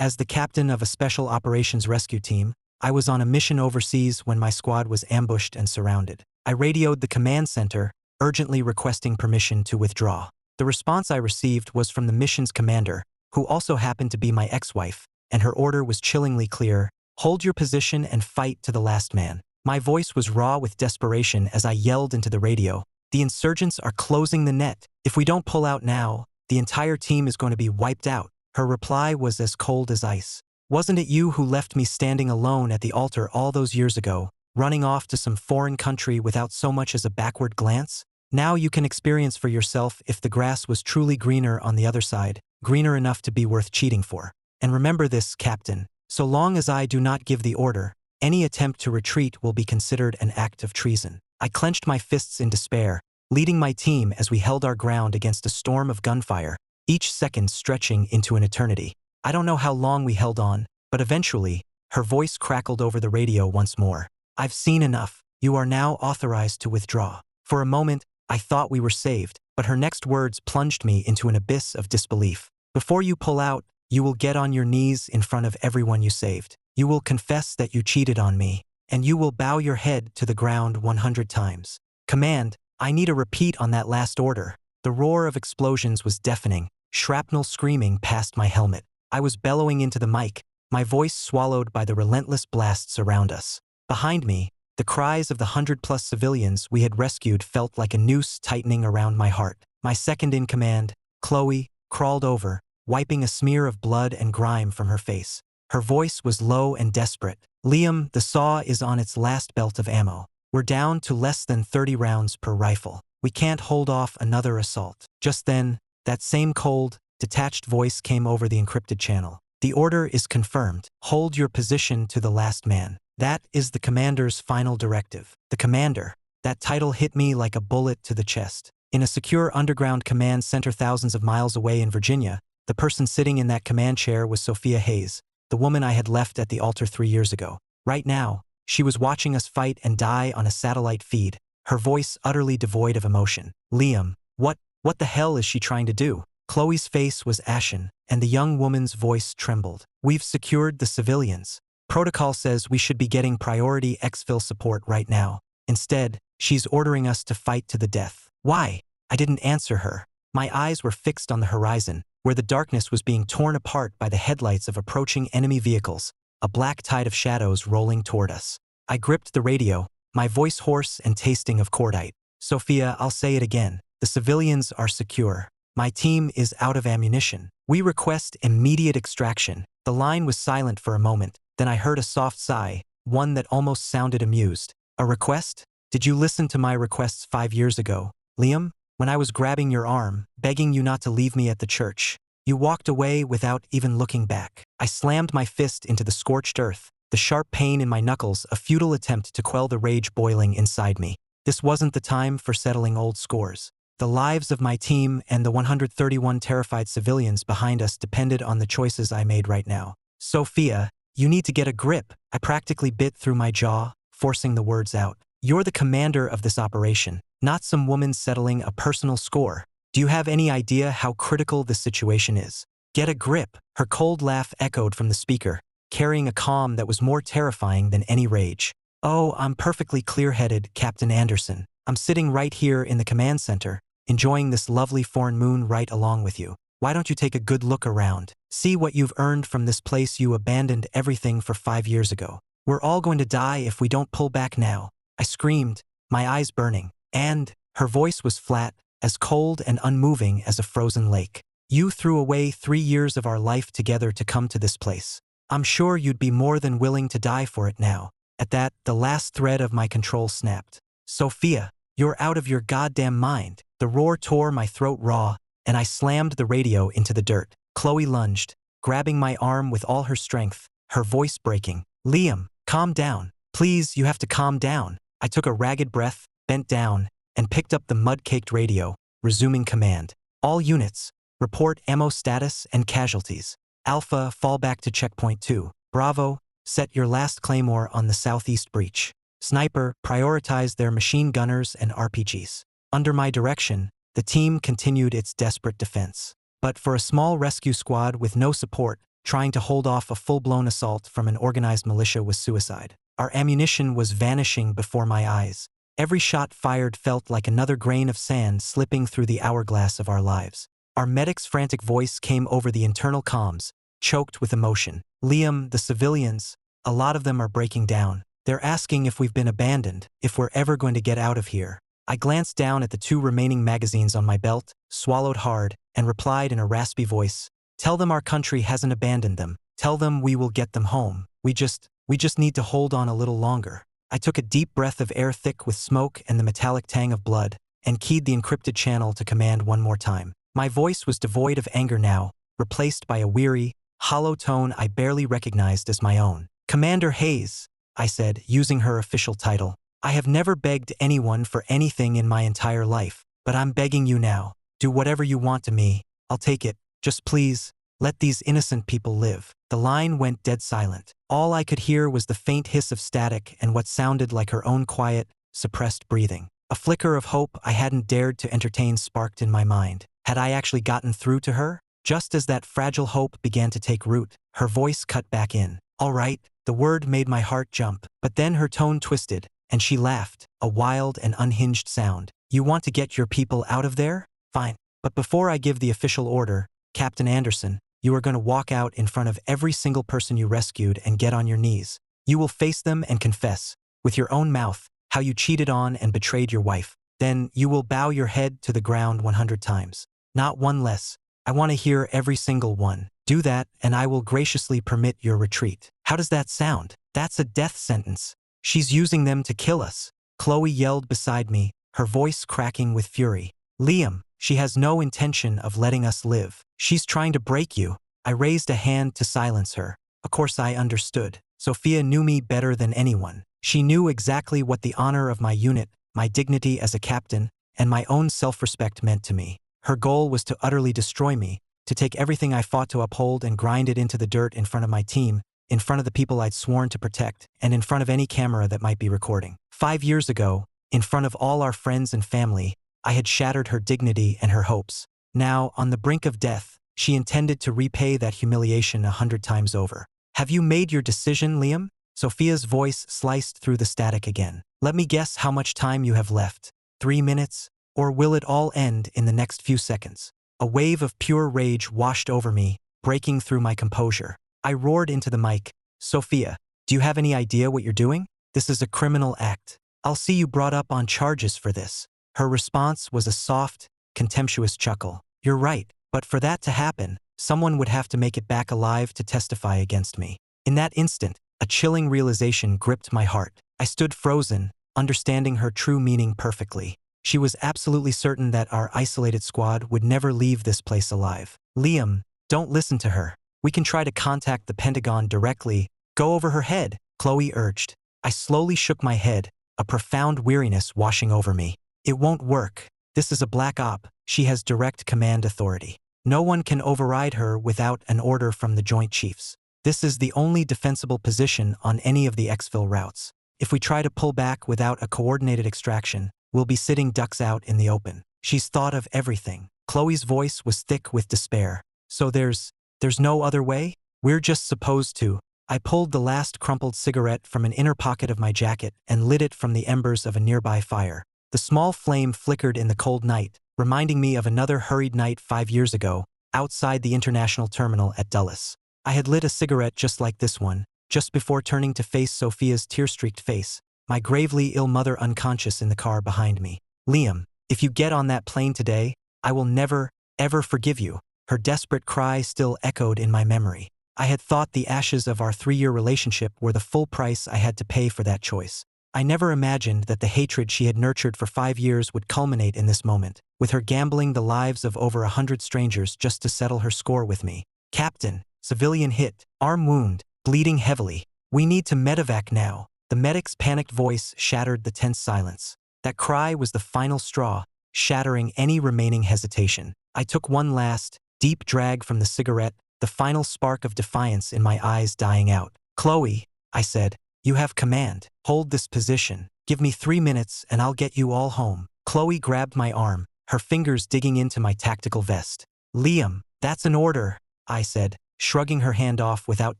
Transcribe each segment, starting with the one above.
As the captain of a special operations rescue team, I was on a mission overseas when my squad was ambushed and surrounded. I radioed the command center, urgently requesting permission to withdraw. The response I received was from the mission's commander, who also happened to be my ex-wife, and her order was chillingly clear: hold your position and fight to the last man. My voice was raw with desperation as I yelled into the radio, "The insurgents are closing the net. If we don't pull out now, the entire team is going to be wiped out." Her reply was as cold as ice. "Wasn't it you who left me standing alone at the altar all those years ago, running off to some foreign country without so much as a backward glance? Now you can experience for yourself if the grass was truly greener on the other side, greener enough to be worth cheating for. And remember this, Captain, so long as I do not give the order, any attempt to retreat will be considered an act of treason." I clenched my fists in despair, leading my team as we held our ground against a storm of gunfire, each second stretching into an eternity. I don't know how long we held on, but eventually, her voice crackled over the radio once more. "I've seen enough. You are now authorized to withdraw." For a moment, I thought we were saved, but her next words plunged me into an abyss of disbelief. "Before you pull out, you will get on your knees in front of everyone you saved. You will confess that you cheated on me, and you will bow your head to the ground 100 times. Command, I need a repeat on that last order." The roar of explosions was deafening, shrapnel screaming past my helmet. I was bellowing into the mic, my voice swallowed by the relentless blasts around us. Behind me, the cries of the 100+ civilians we had rescued felt like a noose tightening around my heart. My second-in-command, Chloe, crawled over, wiping a smear of blood and grime from her face. Her voice was low and desperate. "Liam, the SAW is on its last belt of ammo. We're down to less than 30 rounds per rifle. We can't hold off another assault." Just then, that same cold, detached voice came over the encrypted channel. "The order is confirmed. Hold your position to the last man. That is the commander's final directive." The commander. That title hit me like a bullet to the chest. In a secure underground command center thousands of miles away in Virginia, the person sitting in that command chair was Sophia Hayes, the woman I had left at the altar 3 years ago. Right now, she was watching us fight and die on a satellite feed, her voice utterly devoid of emotion. "Liam, what the hell is she trying to do?" Chloe's face was ashen, and the young woman's voice trembled. "We've secured the civilians. Protocol says we should be getting priority exfil support right now. Instead, she's ordering us to fight to the death." "Why?" I didn't answer her. My eyes were fixed on the horizon, where the darkness was being torn apart by the headlights of approaching enemy vehicles, a black tide of shadows rolling toward us. I gripped the radio, my voice hoarse and tasting of cordite. "Sophia, I'll say it again. The civilians are secure. My team is out of ammunition. We request immediate extraction." The line was silent for a moment, then I heard a soft sigh, one that almost sounded amused. "A request? Did you listen to my requests 5 years ago, Liam? When I was grabbing your arm, begging you not to leave me at the church. You walked away without even looking back." I slammed my fist into the scorched earth, the sharp pain in my knuckles a futile attempt to quell the rage boiling inside me. This wasn't the time for settling old scores. The lives of my team and the 131 terrified civilians behind us depended on the choices I made right now. "Sophia, you need to get a grip." I practically bit through my jaw, forcing the words out. "You're the commander of this operation, not some woman settling a personal score. Do you have any idea how critical this situation is? Get a grip." Her cold laugh echoed from the speaker, carrying a calm that was more terrifying than any rage. "Oh, I'm perfectly clear-headed, Captain Anderson. I'm sitting right here in the command center, enjoying this lovely foreign moon right along with you. Why don't you take a good look around? See what you've earned from this place you abandoned everything for 5 years ago. We're all going to die if we don't pull back now." I screamed, my eyes burning, and her voice was flat, as cold and unmoving as a frozen lake. "You threw away 3 years of our life together to come to this place. I'm sure you'd be more than willing to die for it now." At that, the last thread of my control snapped. "Sophia, you're out of your goddamn mind." The roar tore my throat raw, and I slammed the radio into the dirt. Chloe lunged, grabbing my arm with all her strength, her voice breaking. "Liam, calm down. Please, you have to calm down." I took a ragged breath, bent down, and picked up the mud-caked radio, resuming command. "All units, report ammo status and casualties. Alpha, fall back to checkpoint 2. Bravo, set your last claymore on the southeast breach. Sniper, prioritize their machine gunners and RPGs." Under my direction, the team continued its desperate defense. But for a small rescue squad with no support, trying to hold off a full-blown assault from an organized militia was suicide. Our ammunition was vanishing before my eyes. Every shot fired felt like another grain of sand slipping through the hourglass of our lives. Our medic's frantic voice came over the internal comms, choked with emotion. Liam, the civilians, a lot of them are breaking down. They're asking if we've been abandoned, if we're ever going to get out of here. I glanced down at the 2 remaining magazines on my belt, swallowed hard, and replied in a raspy voice, "Tell them our country hasn't abandoned them. Tell them we will get them home. We just need to hold on a little longer." I took a deep breath of air thick with smoke and the metallic tang of blood, and keyed the encrypted channel to command one more time. My voice was devoid of anger now, replaced by a weary, hollow tone I barely recognized as my own. "Commander Hayes," I said, using her official title. "I have never begged anyone for anything in my entire life, but I'm begging you now. Do whatever you want to me. I'll take it. Just please, let these innocent people live." The line went dead silent. All I could hear was the faint hiss of static and what sounded like her own quiet, suppressed breathing. A flicker of hope I hadn't dared to entertain sparked in my mind. Had I actually gotten through to her? Just as that fragile hope began to take root, her voice cut back in. "All right." The word made my heart jump, but then her tone twisted, and she laughed, a wild and unhinged sound. "You want to get your people out of there? Fine. But before I give the official order, Captain Anderson, you are going to walk out in front of every single person you rescued and get on your knees. You will face them and confess, with your own mouth, how you cheated on and betrayed your wife. Then you will bow your head to the ground 100 times. Not one less. I want to hear every single one. Do that, and I will graciously permit your retreat." How does that sound? That's a death sentence. She's using them to kill us. Chloe yelled beside me, her voice cracking with fury. "Liam, she has no intention of letting us live. She's trying to break you." I raised a hand to silence her. Of course I understood. Sophia knew me better than anyone. She knew exactly what the honor of my unit, my dignity as a captain, and my own self-respect meant to me. Her goal was to utterly destroy me, to take everything I fought to uphold and grind it into the dirt in front of my team, in front of the people I'd sworn to protect, and in front of any camera that might be recording. 5 years ago, in front of all our friends and family, I had shattered her dignity and her hopes. Now, on the brink of death, she intended to repay that humiliation 100 times over. "Have you made your decision, Liam?" Sophia's voice sliced through the static again. "Let me guess how much time you have left. 3 minutes? Or will it all end in the next few seconds?" A wave of pure rage washed over me, breaking through my composure. I roared into the mic, "Sophia, do you have any idea what you're doing? This is a criminal act. I'll see you brought up on charges for this." Her response was a soft, contemptuous chuckle. "You're right, but for that to happen, someone would have to make it back alive to testify against me." In that instant, a chilling realization gripped my heart. I stood frozen, understanding her true meaning perfectly. She was absolutely certain that our isolated squad would never leave this place alive. "Liam, don't listen to her. We can try to contact the Pentagon directly. Go over her head," Chloe urged. I slowly shook my head, a profound weariness washing over me. "It won't work. This is a black op. She has direct command authority. No one can override her without an order from the Joint Chiefs. This is the only defensible position on any of the exfil routes. If we try to pull back without a coordinated extraction, we'll be sitting ducks out in the open. She's thought of everything." Chloe's voice was thick with despair. "So there's no other way? We're just supposed to." I pulled the last crumpled cigarette from an inner pocket of my jacket and lit it from the embers of a nearby fire. The small flame flickered in the cold night, reminding me of another hurried night 5 years ago, outside the international terminal at Dulles. I had lit a cigarette just like this one, just before turning to face Sophia's tear-streaked face, my gravely ill mother unconscious in the car behind me. "Liam, if you get on that plane today, I will never, ever forgive you." Her desperate cry still echoed in my memory. I had thought the ashes of our 3-year relationship were the full price I had to pay for that choice. I never imagined that the hatred she had nurtured for 5 years would culminate in this moment, with her gambling the lives of over 100 strangers just to settle her score with me. "Captain, civilian hit, arm wound, bleeding heavily. We need to medevac now." The medic's panicked voice shattered the tense silence. That cry was the final straw, shattering any remaining hesitation. I took one last, deep drag from the cigarette, the final spark of defiance in my eyes dying out. "Chloe," I said, "you have command. Hold this position. Give me 3 minutes and I'll get you all home." Chloe grabbed my arm, her fingers digging into my tactical vest. "Liam, that's an order," I said, shrugging her hand off without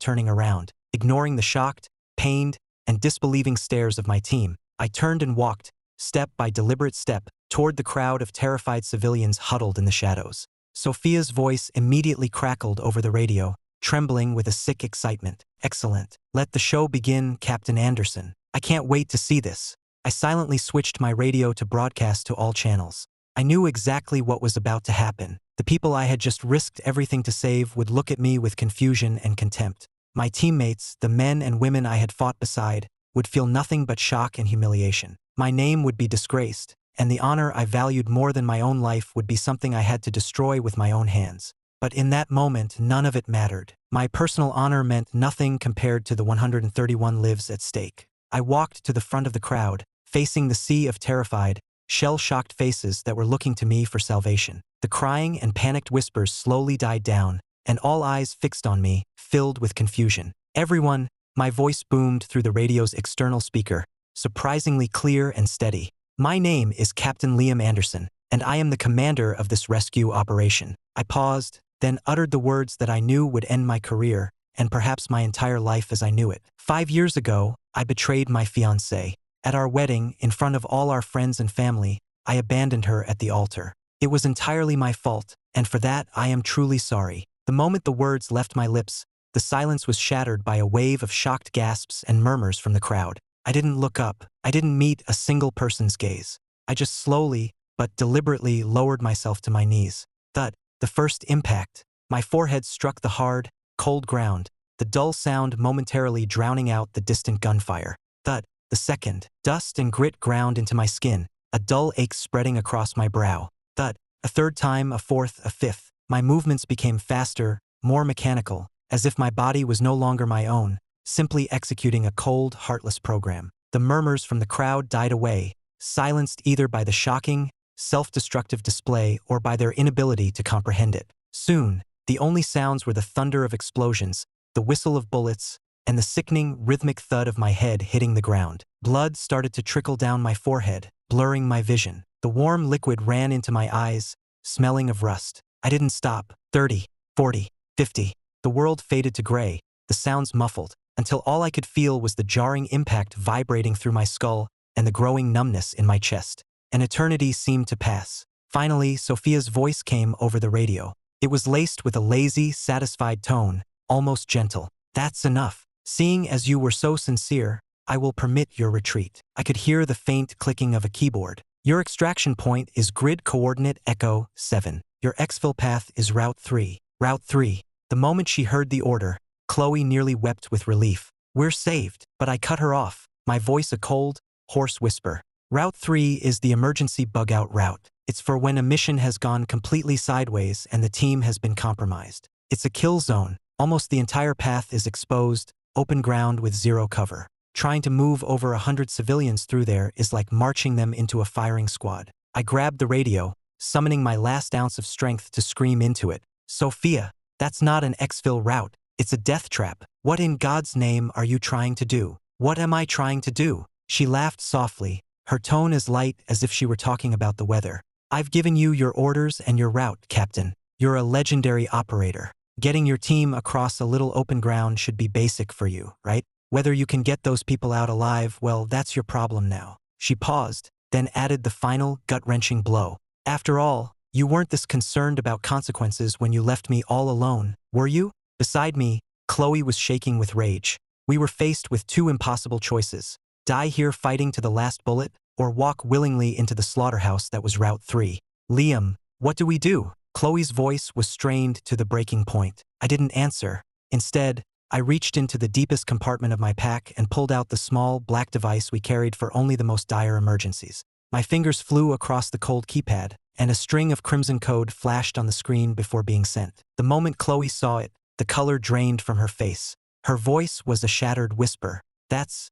turning around, ignoring the shocked, pained, and disbelieving stares of my team. I turned and walked, step by deliberate step, toward the crowd of terrified civilians huddled in the shadows. Sophia's voice immediately crackled over the radio, trembling with a sick excitement. "Excellent. Let the show begin, Captain Anderson. I can't wait to see this." I silently switched my radio to broadcast to all channels. I knew exactly what was about to happen. The people I had just risked everything to save would look at me with confusion and contempt. My teammates, the men and women I had fought beside, would feel nothing but shock and humiliation. My name would be disgraced, and the honor I valued more than my own life would be something I had to destroy with my own hands. But in that moment, none of it mattered. My personal honor meant nothing compared to the 131 lives at stake. I walked to the front of the crowd, facing the sea of terrified, shell-shocked faces that were looking to me for salvation. The crying and panicked whispers slowly died down, and all eyes fixed on me, filled with confusion. "Everyone," my voice boomed through the radio's external speaker, surprisingly clear and steady. "My name is Captain Liam Anderson, and I am the commander of this rescue operation." I paused, then uttered the words that I knew would end my career, and perhaps my entire life as I knew it. 5 years ago, I betrayed my fiancée. At our wedding, in front of all our friends and family, I abandoned her at the altar. It was entirely my fault, and for that I am truly sorry. The moment the words left my lips, the silence was shattered by a wave of shocked gasps and murmurs from the crowd. I didn't look up. I didn't meet a single person's gaze. I just slowly, but deliberately lowered myself to my knees. Thud. The first impact. My forehead struck the hard, cold ground, the dull sound momentarily drowning out the distant gunfire. Thud. The second. Dust and grit ground into my skin, a dull ache spreading across my brow. Thud. A third time, a fourth, a fifth. My movements became faster, more mechanical, as if my body was no longer my own, simply executing a cold, heartless program. The murmurs from the crowd died away, silenced either by the shocking, self-destructive display or by their inability to comprehend it. Soon, the only sounds were the thunder of explosions, the whistle of bullets, and the sickening, rhythmic thud of my head hitting the ground. Blood started to trickle down my forehead, blurring my vision. The warm liquid ran into my eyes, smelling of rust. I didn't stop. 30, 40, 50. The world faded to gray, the sounds muffled, until all I could feel was the jarring impact vibrating through my skull and the growing numbness in my chest. An eternity seemed to pass. Finally, Sophia's voice came over the radio. It was laced with a lazy, satisfied tone, almost gentle. "That's enough. Seeing as you were so sincere, I will permit your retreat." I could hear the faint clicking of a keyboard. "Your extraction point is grid coordinate Echo 7. Your exfil path is Route 3. Route 3. The moment she heard the order, Chloe nearly wept with relief. "We're saved." But I cut her off, my voice a cold, hoarse whisper. "Route 3 is the emergency bug-out route. It's for when a mission has gone completely sideways and the team has been compromised. It's a kill zone. Almost the entire path is exposed, open ground with zero cover. Trying to move over 100 civilians through there is like marching them into a firing squad." I grabbed the radio, summoning my last ounce of strength to scream into it. "Sophia, that's not an exfil route. It's a death trap. What in God's name are you trying to do?" "What am I trying to do?" She laughed softly, her tone as light as if she were talking about the weather. "I've given you your orders and your route, Captain. You're a legendary operator. Getting your team across a little open ground should be basic for you, right? Whether you can get those people out alive, well, that's your problem now." She paused, then added the final, gut-wrenching blow. "After all, you weren't this concerned about consequences when you left me all alone, were you?" Beside me, Chloe was shaking with rage. We were faced with two impossible choices: die here fighting to the last bullet, or walk willingly into the slaughterhouse that was Route 3. "Liam, what do we do?" Chloe's voice was strained to the breaking point. I didn't answer. Instead, I reached into the deepest compartment of my pack and pulled out the small, black device we carried for only the most dire emergencies. My fingers flew across the cold keypad, and a string of crimson code flashed on the screen before being sent. The moment Chloe saw it, the color drained from her face. Her voice was a shattered whisper. That's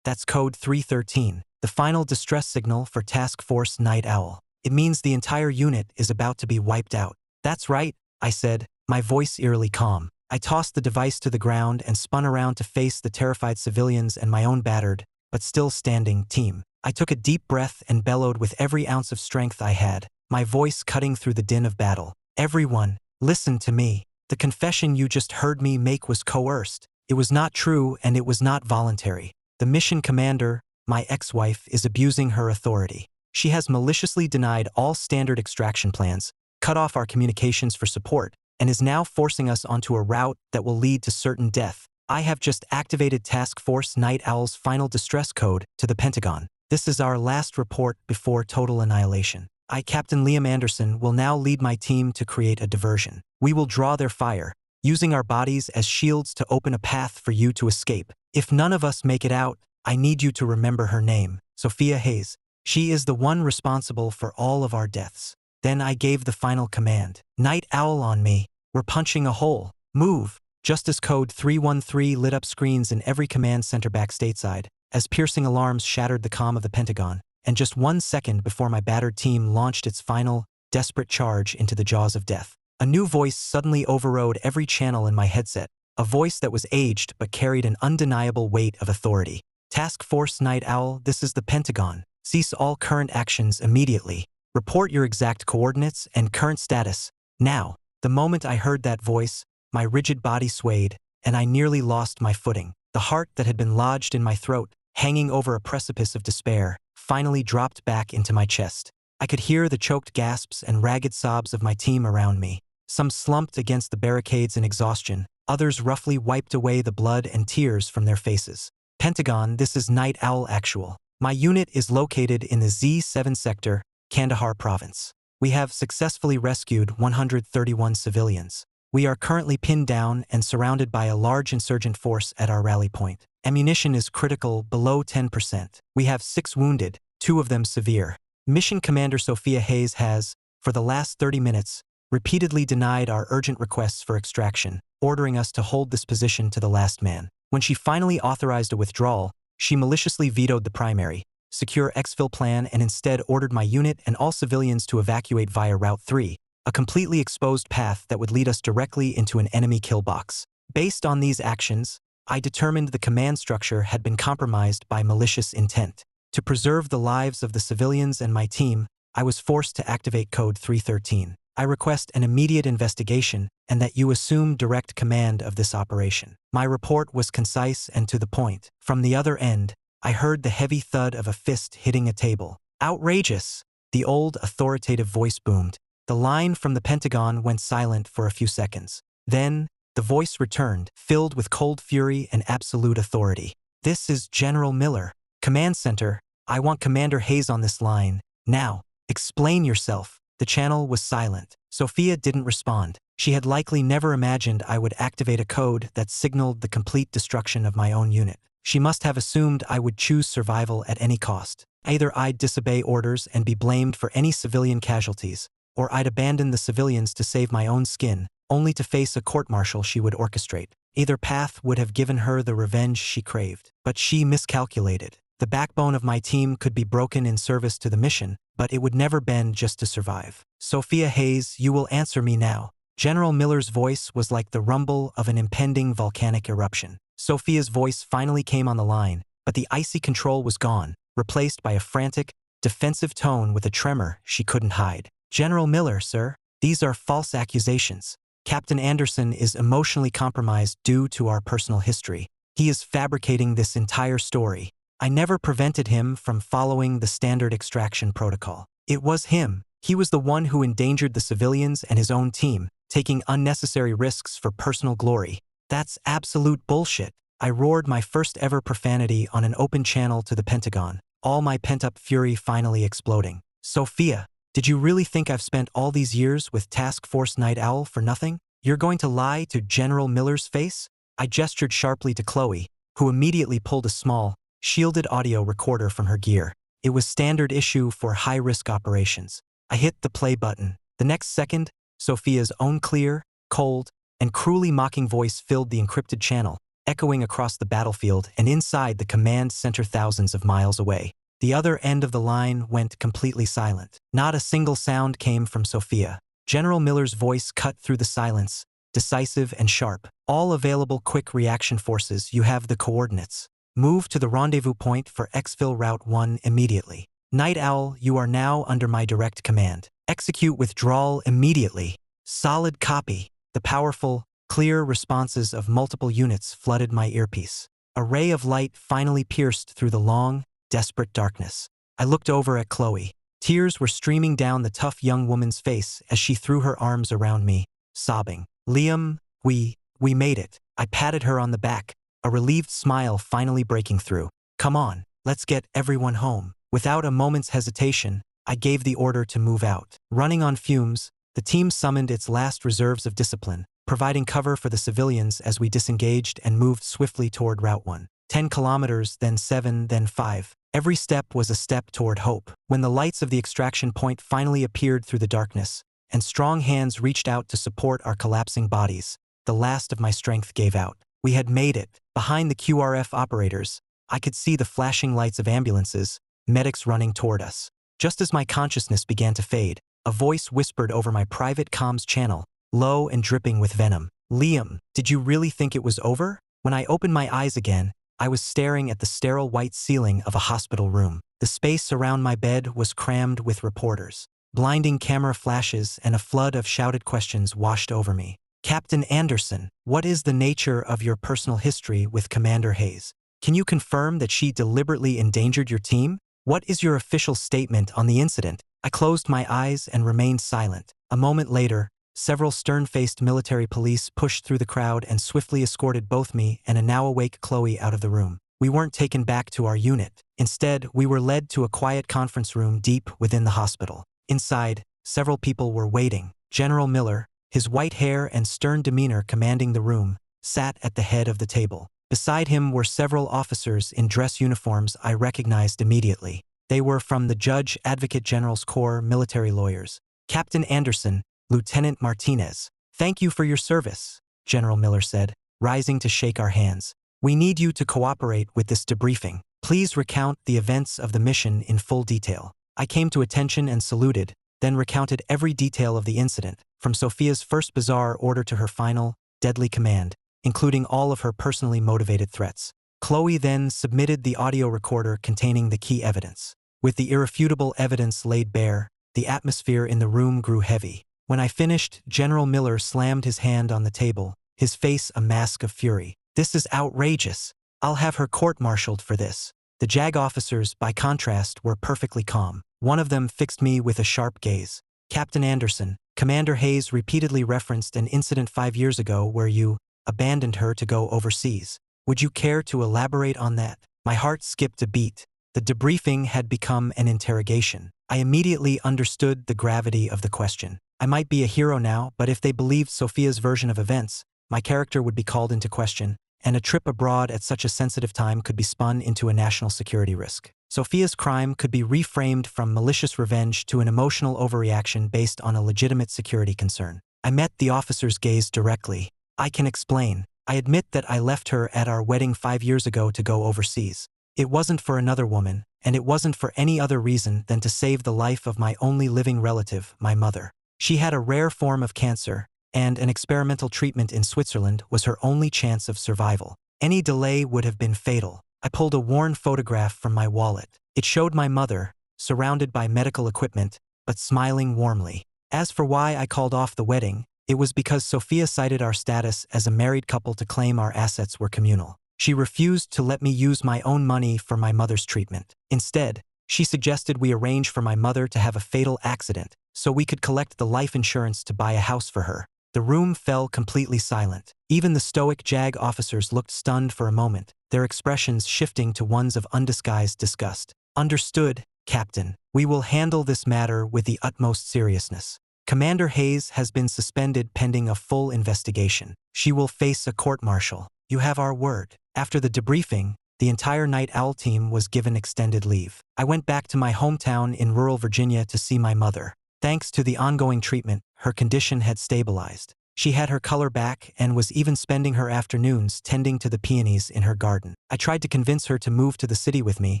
code 313, the final distress signal for Task Force Night Owl. It means the entire unit is about to be wiped out." "That's right," I said, my voice eerily calm. I tossed the device to the ground and spun around to face the terrified civilians and my own battered, but still standing, team. I took a deep breath and bellowed with every ounce of strength I had, my voice cutting through the din of battle. "Everyone, listen to me. The confession you just heard me make was coerced. It was not true and it was not voluntary. The mission commander, my ex-wife, is abusing her authority. She has maliciously denied all standard extraction plans, cut off our communications for support, and is now forcing us onto a route that will lead to certain death. I have just activated Task Force Night Owl's final distress code to the Pentagon. This is our last report before total annihilation. I, Captain Liam Anderson, will now lead my team to create a diversion. We will draw their fire, using our bodies as shields to open a path for you to escape. If none of us make it out, I need you to remember her name, Sophia Hayes. She is the one responsible for all of our deaths. Then I gave the final command. Night Owl on me. We're punching a hole. Move. Justice Code 313 lit up screens in every command center back stateside, as piercing alarms shattered the comm of the Pentagon, and just 1 second before my battered team launched its final, desperate charge into the jaws of death. A new voice suddenly overrode every channel in my headset, a voice that was aged but carried an undeniable weight of authority. Task Force Night Owl, this is the Pentagon. Cease all current actions immediately. Report your exact coordinates and current status, now. The moment I heard that voice, my rigid body swayed, and I nearly lost my footing. The heart that had been lodged in my throat, hanging over a precipice of despair, finally dropped back into my chest. I could hear the choked gasps and ragged sobs of my team around me. Some slumped against the barricades in exhaustion, others roughly wiped away the blood and tears from their faces. Pentagon, this is Night Owl Actual. My unit is located in the Z7 sector, Kandahar province. We have successfully rescued 131 civilians. We are currently pinned down and surrounded by a large insurgent force at our rally point. Ammunition is critical, below 10%. We have 6 wounded, 2 of them severe. Mission Commander Sophia Hayes has, for the last 30 minutes, repeatedly denied our urgent requests for extraction, ordering us to hold this position to the last man. When she finally authorized a withdrawal, she maliciously vetoed the primary, secure exfil plan and instead ordered my unit and all civilians to evacuate via Route 3, a completely exposed path that would lead us directly into an enemy kill box. Based on these actions, I determined the command structure had been compromised by malicious intent. To preserve the lives of the civilians and my team, I was forced to activate Code 313. I request an immediate investigation and that you assume direct command of this operation. My report was concise and to the point. From the other end, I heard the heavy thud of a fist hitting a table. Outrageous! The old, authoritative voice boomed. The line from the Pentagon went silent for a few seconds. Then, the voice returned, filled with cold fury and absolute authority. This is General Miller. Command Center, I want Commander Hayes on this line. Now, explain yourself. The channel was silent. Sophia didn't respond. She had likely never imagined I would activate a code that signaled the complete destruction of my own unit. She must have assumed I would choose survival at any cost. Either I'd disobey orders and be blamed for any civilian casualties, or I'd abandon the civilians to save my own skin, only to face a court-martial she would orchestrate. Either path would have given her the revenge she craved. But she miscalculated. The backbone of my team could be broken in service to the mission, but it would never bend just to survive. Sophia Hayes, you will answer me now. General Miller's voice was like the rumble of an impending volcanic eruption. Sophia's voice finally came on the line, but the icy control was gone, replaced by a frantic, defensive tone with a tremor she couldn't hide. General Miller, sir, these are false accusations. Captain Anderson is emotionally compromised due to our personal history. He is fabricating this entire story. I never prevented him from following the standard extraction protocol. It was him. He was the one who endangered the civilians and his own team, taking unnecessary risks for personal glory. That's absolute bullshit. I roared my first ever profanity on an open channel to the Pentagon, all my pent-up fury finally exploding. Sophia, did you really think I've spent all these years with Task Force Night Owl for nothing? You're going to lie to General Miller's face? I gestured sharply to Chloe, who immediately pulled a small, shielded audio recorder from her gear. It was standard issue for high-risk operations. I hit the play button. The next second, Sophia's own clear, cold, and cruelly mocking voice filled the encrypted channel, echoing across the battlefield and inside the command center thousands of miles away. The other end of the line went completely silent. Not a single sound came from Sophia. General Miller's voice cut through the silence, decisive and sharp. All available quick reaction forces, you have the coordinates. Move to the rendezvous point for exfil Route 1 immediately. Night Owl, you are now under my direct command. Execute withdrawal immediately. Solid copy. The powerful, clear responses of multiple units flooded my earpiece. A ray of light finally pierced through the long, desperate darkness. I looked over at Chloe. Tears were streaming down the tough young woman's face as she threw her arms around me, sobbing. Liam, we made it. I patted her on the back, a relieved smile finally breaking through. Come on, let's get everyone home. Without a moment's hesitation, I gave the order to move out. Running on fumes, the team summoned its last reserves of discipline, providing cover for the civilians as we disengaged and moved swiftly toward Route 1. 10 kilometers, then 7, then 5. Every step was a step toward hope. When the lights of the extraction point finally appeared through the darkness, and strong hands reached out to support our collapsing bodies, the last of my strength gave out. We had made it. Behind the QRF operators, I could see the flashing lights of ambulances, medics running toward us. Just as my consciousness began to fade, a voice whispered over my private comms channel, low and dripping with venom. Liam, did you really think it was over? When I opened my eyes again, I was staring at the sterile white ceiling of a hospital room. The space around my bed was crammed with reporters. Blinding camera flashes and a flood of shouted questions washed over me. Captain Anderson, what is the nature of your personal history with Commander Hayes? Can you confirm that she deliberately endangered your team? What is your official statement on the incident? I closed my eyes and remained silent. A moment later, several stern-faced military police pushed through the crowd and swiftly escorted both me and a now-awake Chloe out of the room. We weren't taken back to our unit. Instead, we were led to a quiet conference room deep within the hospital. Inside, several people were waiting. General Miller, his white hair and stern demeanor commanding the room, sat at the head of the table. Beside him were several officers in dress uniforms I recognized immediately. They were from the Judge Advocate General's Corps military lawyers. Captain Anderson, Lieutenant Martinez. Thank you for your service, General Miller said, rising to shake our hands. We need you to cooperate with this debriefing. Please recount the events of the mission in full detail. I came to attention and saluted, then recounted every detail of the incident, from Sophia's first bizarre order to her final, deadly command, including all of her personally motivated threats. Chloe then submitted the audio recorder containing the key evidence. With the irrefutable evidence laid bare, the atmosphere in the room grew heavy. When I finished, General Miller slammed his hand on the table, his face a mask of fury. This is outrageous. I'll have her court-martialed for this. The JAG officers, by contrast, were perfectly calm. One of them fixed me with a sharp gaze. Captain Anderson, Commander Hayes repeatedly referenced an incident 5 years ago where you abandoned her to go overseas. Would you care to elaborate on that? My heart skipped a beat. The debriefing had become an interrogation. I immediately understood the gravity of the question. I might be a hero now, but if they believed Sophia's version of events, my character would be called into question, and a trip abroad at such a sensitive time could be spun into a national security risk. Sophia's crime could be reframed from malicious revenge to an emotional overreaction based on a legitimate security concern. I met the officer's gaze directly. I can explain. I admit that I left her at our wedding 5 years ago to go overseas. It wasn't for another woman, and it wasn't for any other reason than to save the life of my only living relative, my mother. She had a rare form of cancer, and an experimental treatment in Switzerland was her only chance of survival. Any delay would have been fatal. I pulled a worn photograph from my wallet. It showed my mother, surrounded by medical equipment, but smiling warmly. As for why I called off the wedding, it was because Sophia cited our status as a married couple to claim our assets were communal. She refused to let me use my own money for my mother's treatment. Instead, she suggested we arrange for my mother to have a fatal accident, so we could collect the life insurance to buy a house for her. The room fell completely silent. Even the stoic JAG officers looked stunned for a moment, their expressions shifting to ones of undisguised disgust. Understood, Captain. We will handle this matter with the utmost seriousness. Commander Hayes has been suspended pending a full investigation. She will face a court-martial. You have our word. After the debriefing, the entire Night Owl team was given extended leave. I went back to my hometown in rural Virginia to see my mother. Thanks to the ongoing treatment, her condition had stabilized. She had her color back and was even spending her afternoons tending to the peonies in her garden. I tried to convince her to move to the city with me,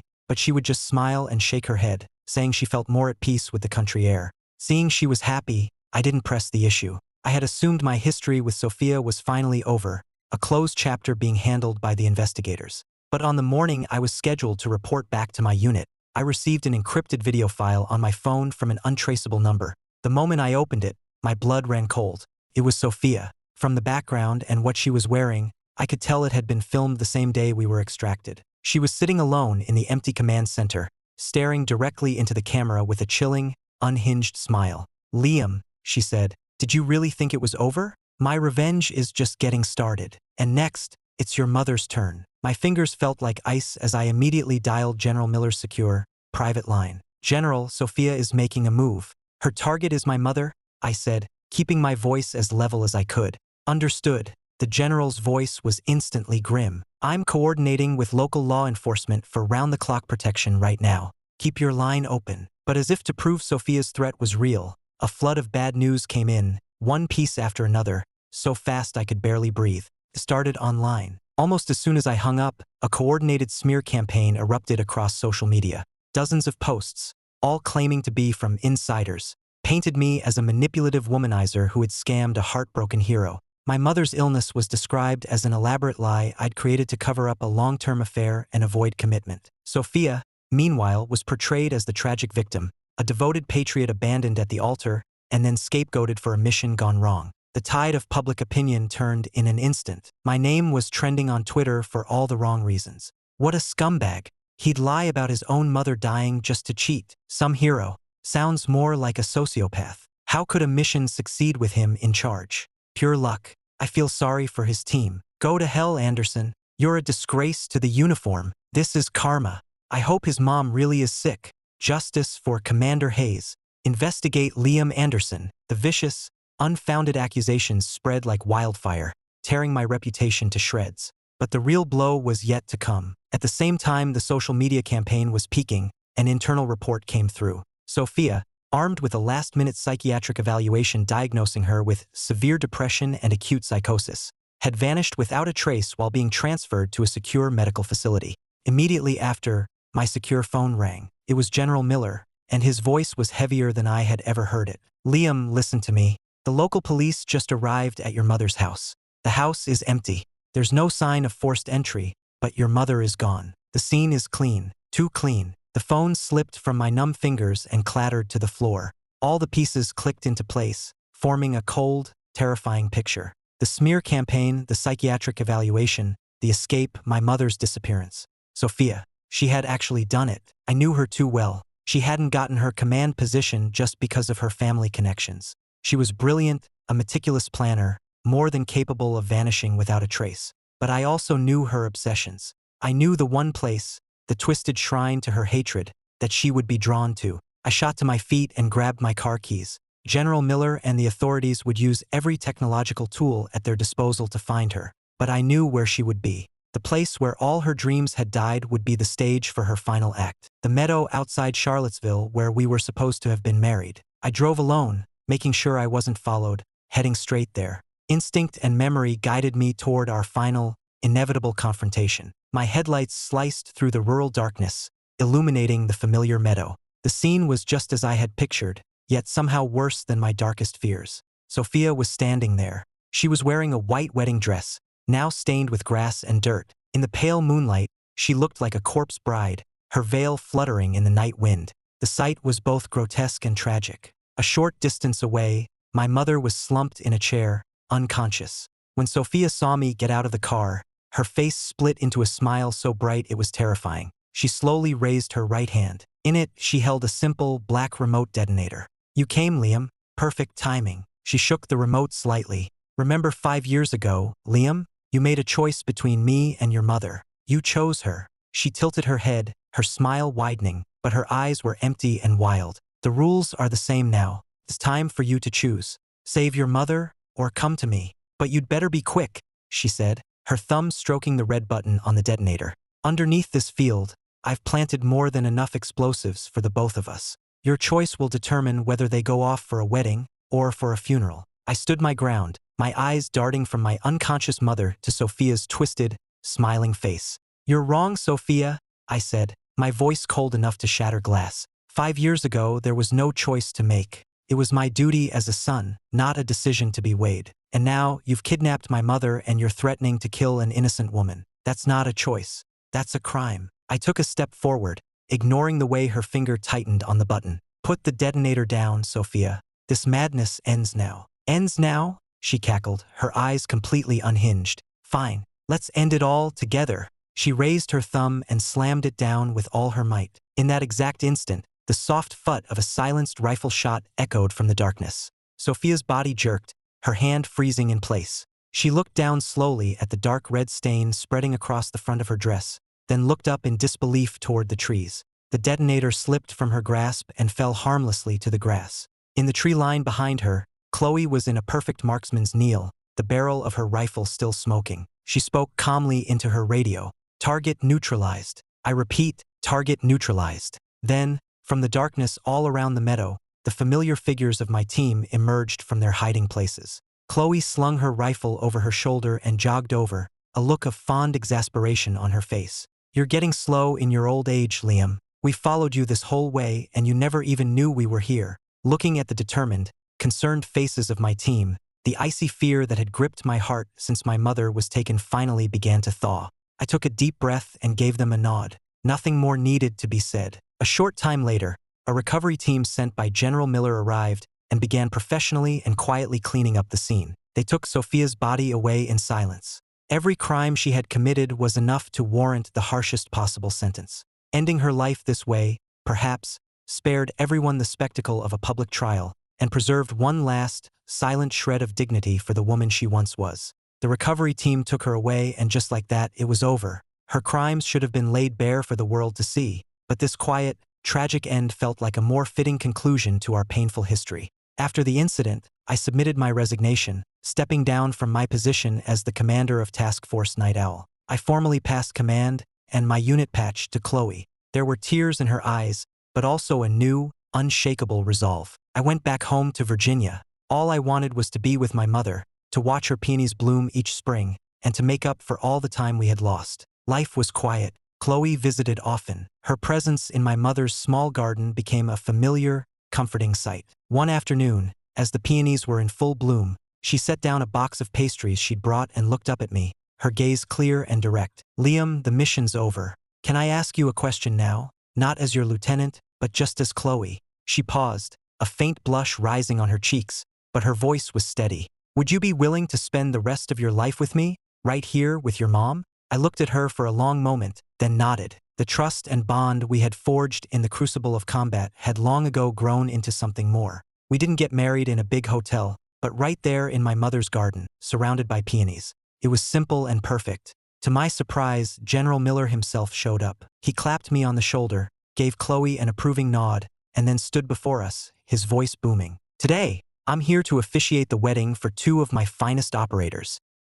but she would just smile and shake her head, saying she felt more at peace with the country air. Seeing she was happy, I didn't press the issue. I had assumed my history with Sophia was finally over, a closed chapter being handled by the investigators. But on the morning I was scheduled to report back to my unit, I received an encrypted video file on my phone from an untraceable number. The moment I opened it, my blood ran cold. It was Sophia. From the background and what she was wearing, I could tell it had been filmed the same day we were extracted. She was sitting alone in the empty command center, staring directly into the camera with a chilling, unhinged smile. "Liam," she said, "did you really think it was over? My revenge is just getting started. And next, it's your mother's turn." My fingers felt like ice as I immediately dialed General Miller's secure, private line. "General, Sophia is making a move. Her target is my mother," I said, keeping my voice as level as I could. "Understood." The general's voice was instantly grim. "I'm coordinating with local law enforcement for round-the-clock protection right now. Keep your line open." But as if to prove Sophia's threat was real, a flood of bad news came in, one piece after another, so fast I could barely breathe. It started online. Almost as soon as I hung up, a coordinated smear campaign erupted across social media. Dozens of posts, all claiming to be from insiders, painted me as a manipulative womanizer who had scammed a heartbroken hero. My mother's illness was described as an elaborate lie I'd created to cover up a long-term affair and avoid commitment. Sophia, meanwhile, was portrayed as the tragic victim, a devoted patriot abandoned at the altar and then scapegoated for a mission gone wrong. The tide of public opinion turned in an instant. My name was trending on Twitter for all the wrong reasons. What a scumbag. He'd lie about his own mother dying just to cheat. Some hero. Sounds more like a sociopath. How could a mission succeed with him in charge? Pure luck. I feel sorry for his team. Go to hell, Anderson. You're a disgrace to the uniform. This is karma. I hope his mom really is sick. Justice for Commander Hayes. Investigate Liam Anderson. The vicious, unfounded accusations spread like wildfire, tearing my reputation to shreds. But the real blow was yet to come. At the same time the social media campaign was peaking, an internal report came through. Sophia, armed with a last-minute psychiatric evaluation diagnosing her with severe depression and acute psychosis, had vanished without a trace while being transferred to a secure medical facility. Immediately after, my secure phone rang. It was General Miller, and his voice was heavier than I had ever heard it. "Liam, listen to me. The local police just arrived at your mother's house. The house is empty. There's no sign of forced entry, but your mother is gone. The scene is clean, too clean." The phone slipped from my numb fingers and clattered to the floor. All the pieces clicked into place, forming a cold, terrifying picture. The smear campaign, the psychiatric evaluation, the escape, my mother's disappearance. Sophia. She had actually done it. I knew her too well. She hadn't gotten her command position just because of her family connections. She was brilliant, a meticulous planner, more than capable of vanishing without a trace. But I also knew her obsessions. I knew the one place, the twisted shrine to her hatred, that she would be drawn to. I shot to my feet and grabbed my car keys. General Miller and the authorities would use every technological tool at their disposal to find her. But I knew where she would be. The place where all her dreams had died would be the stage for her final act. The meadow outside Charlottesville where we were supposed to have been married. I drove alone, making sure I wasn't followed, heading straight there. Instinct and memory guided me toward our final, inevitable confrontation. My headlights sliced through the rural darkness, illuminating the familiar meadow. The scene was just as I had pictured, yet somehow worse than my darkest fears. Sophia was standing there. She was wearing a white wedding dress, now stained with grass and dirt. In the pale moonlight, she looked like a corpse bride, her veil fluttering in the night wind. The sight was both grotesque and tragic. A short distance away, my mother was slumped in a chair, unconscious. When Sophia saw me get out of the car, her face split into a smile so bright it was terrifying. She slowly raised her right hand. In it, she held a simple, black remote detonator. "You came, Liam. Perfect timing." She shook the remote slightly. "Remember 5 years ago, Liam? You made a choice between me and your mother. You chose her." She tilted her head, her smile widening, but her eyes were empty and wild. "The rules are the same now. It's time for you to choose. Save your mother, or come to me. But you'd better be quick," she said, her thumb stroking the red button on the detonator. "Underneath this field, I've planted more than enough explosives for the both of us. Your choice will determine whether they go off for a wedding or for a funeral." I stood my ground, my eyes darting from my unconscious mother to Sophia's twisted, smiling face. "You're wrong, Sophia," I said, my voice cold enough to shatter glass. 5 years ago, there was no choice to make. It was my duty as a son, not a decision to be weighed. And now, you've kidnapped my mother and you're threatening to kill an innocent woman. That's not a choice. That's a crime. I took a step forward, ignoring the way her finger tightened on the button. "Put the detonator down, Sophia. This madness ends now." "Ends now?" she cackled, her eyes completely unhinged. Fine, let's end it all together. She raised her thumb and slammed it down with all her might. In that exact instant, the soft phut of a silenced rifle shot echoed from the darkness. Sophia's body jerked, her hand freezing in place. She looked down slowly at the dark red stain spreading across the front of her dress, then looked up in disbelief toward the trees. The detonator slipped from her grasp and fell harmlessly to the grass. In the tree line behind her, Chloe was in a perfect marksman's kneel, the barrel of her rifle still smoking. She spoke calmly into her radio. Target neutralized. I repeat, target neutralized. Then, from the darkness all around the meadow, the familiar figures of my team emerged from their hiding places. Chloe slung her rifle over her shoulder and jogged over, a look of fond exasperation on her face. You're getting slow in your old age, Liam. We followed you this whole way and you never even knew we were here. Looking at the determined, concerned faces of my team, the icy fear that had gripped my heart since my mother was taken finally began to thaw. I took a deep breath and gave them a nod. Nothing more needed to be said. A short time later, a recovery team sent by General Miller arrived and began professionally and quietly cleaning up the scene. They took Sophia's body away in silence. Every crime she had committed was enough to warrant the harshest possible sentence. Ending her life this way, perhaps, spared everyone the spectacle of a public trial and preserved one last, silent shred of dignity for the woman she once was. The recovery team took her away and just like that, it was over. Her crimes should have been laid bare for the world to see, but this quiet, tragic end felt like a more fitting conclusion to our painful history. After the incident, I submitted my resignation, stepping down from my position as the commander of Task Force Night Owl. I formally passed command and my unit patch to Chloe. There were tears in her eyes, but also a new, unshakable resolve. I went back home to Virginia. All I wanted was to be with my mother, to watch her peonies bloom each spring, and to make up for all the time we had lost. Life was quiet. Chloe visited often. Her presence in my mother's small garden became a familiar, comforting sight. One afternoon, as the peonies were in full bloom, she set down a box of pastries she'd brought and looked up at me, her gaze clear and direct. Liam, the mission's over. Can I ask you a question now? Not as your lieutenant, but just as Chloe. She paused, a faint blush rising on her cheeks, but her voice was steady. Would you be willing to spend the rest of your life with me, right here with your mom? I looked at her for a long moment, then nodded. The trust and bond we had forged in the crucible of combat had long ago grown into something more. We didn't get married in a big hotel, but right there in my mother's garden, surrounded by peonies. It was simple and perfect. To my surprise, General Miller himself showed up. He clapped me on the shoulder, gave Chloe an approving nod, and then stood before us, his voice booming. Today, I'm here to officiate the wedding for two of my finest operators.